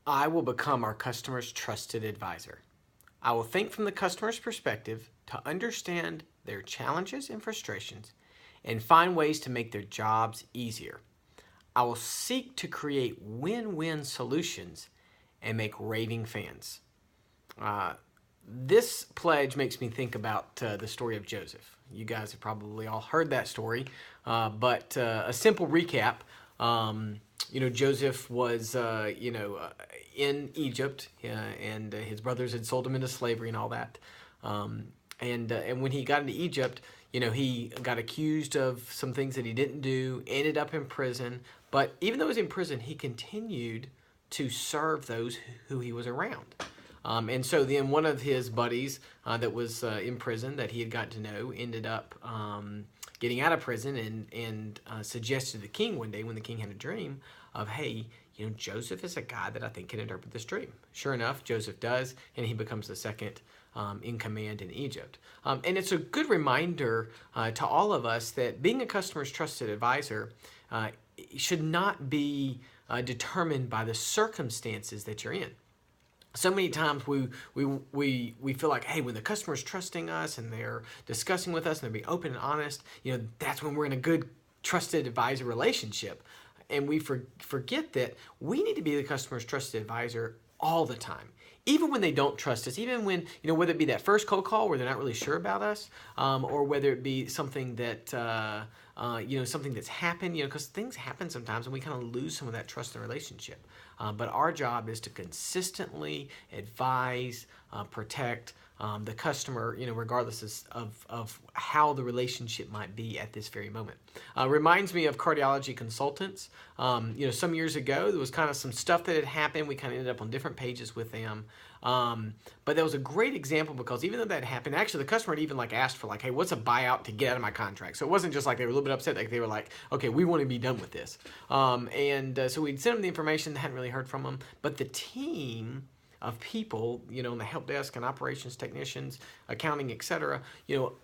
I will become our customer's trusted advisor. I will think from the customer's perspective to understand their challenges and frustrations and find ways to make their jobs easier. I will seek to create win-win solutions and make raving fans. Uh, this pledge makes me think about the story of Joseph. You guys have probably all heard that story, but a simple recap. Joseph was, in Egypt, and his brothers had sold him into slavery and all that. And when he got into Egypt, he got accused of some things that he didn't do, ended up in prison. But even though he was in prison, he continued to serve those who he was around. And so then one of his buddies that was in prison that he had got to know ended up getting out of prison and suggested to the king one day when the king had a dream of, hey, Joseph is a guy that I think can interpret this dream. Sure enough, Joseph does, and he becomes the second in command in Egypt. And it's a good reminder to all of us that being a customer's trusted advisor should not be determined by the circumstances that you're in. So many times we feel like, hey, when the customer's trusting us and they're discussing with us and they're being open and honest, that's when we're in a good trusted advisor relationship. And we forget that we need to be the customer's trusted advisor all the time. Even when they don't trust us, even when, whether it be that first cold call where they're not really sure about us, or whether it be something that, something that's happened, because things happen sometimes and we kind of lose some of that trust in the relationship. But our job is to consistently advise, protect the customer, regardless of how the relationship might be at this very moment. Reminds me of cardiology consultants. Some years ago, there was kind of some stuff that had happened. We kind of ended up on different pages with them. But that was a great example because even though that happened, actually the customer had even asked for hey, what's a buyout to get out of my contract? So it wasn't just they were a little bit upset. They were like, okay, we want to be done with this. So we'd sent them the information, hadn't really heard from them. But the team of people, in the help desk and operations technicians, accounting, etc.,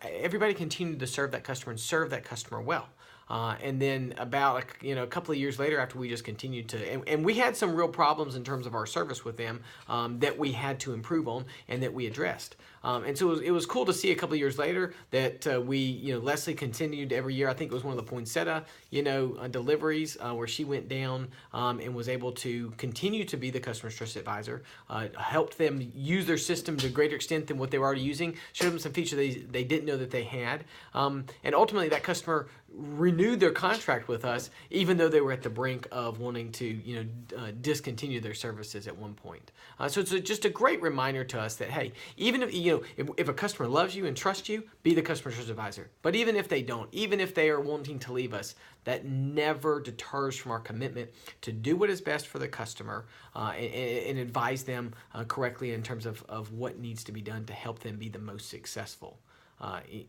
everybody continued to serve that customer and serve that customer well. And then about a couple of years later, after we just continued to, and we had some real problems in terms of our service with them that we had to improve on and that we addressed. And so it was cool to see a couple of years later that Leslie continued every year. I think it was one of the poinsettia, deliveries where she went down and was able to continue to be the customer's trusted advisor, helped them use their system to a greater extent than what they were already using, showed them some features they didn't know that they had. And ultimately that customer renewed their contract with us, even though they were at the brink of wanting to, discontinue their services at one point. So it's just a great reminder to us that, hey, even if a customer loves you and trusts you, be the customer trust advisor. But even if they don't, even if they are wanting to leave us, that never deters from our commitment to do what is best for the customer and advise them correctly in terms of what needs to be done to help them be the most successful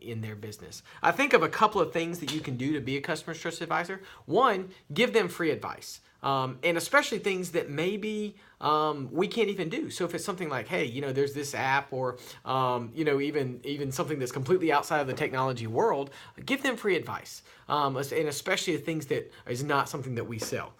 in their business. I think of a couple of things that you can do to be a customer's trusted advisor. One, give them free advice. And especially things that maybe we can't even do. So if it's something like, hey, there's this app or, even something that's completely outside of the technology world, give them free advice. And especially the things that is not something that we sell.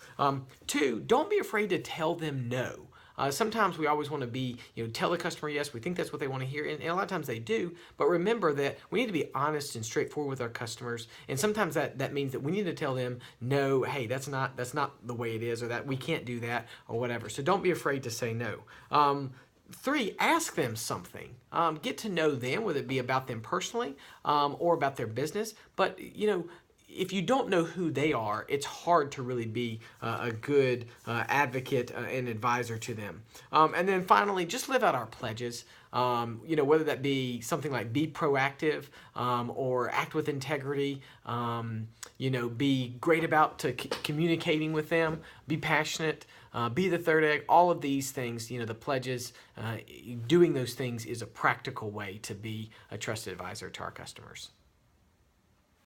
Two, don't be afraid to tell them no. Sometimes we always want to be, tell the customer yes, we think that's what they want to hear, and a lot of times they do, but remember that we need to be honest and straightforward with our customers, and sometimes that means that we need to tell them, no, hey, that's not the way it is, or that we can't do that, or whatever. So don't be afraid to say no. Three, ask them something. Get to know them, whether it be about them personally or about their business, but, if you don't know who they are, it's hard to really be a good advocate and advisor to them. And then finally, just live out our pledges. Whether that be something like be proactive or act with integrity, be great about communicating with them, be passionate, be the third egg, all of these things, the pledges, doing those things is a practical way to be a trusted advisor to our customers.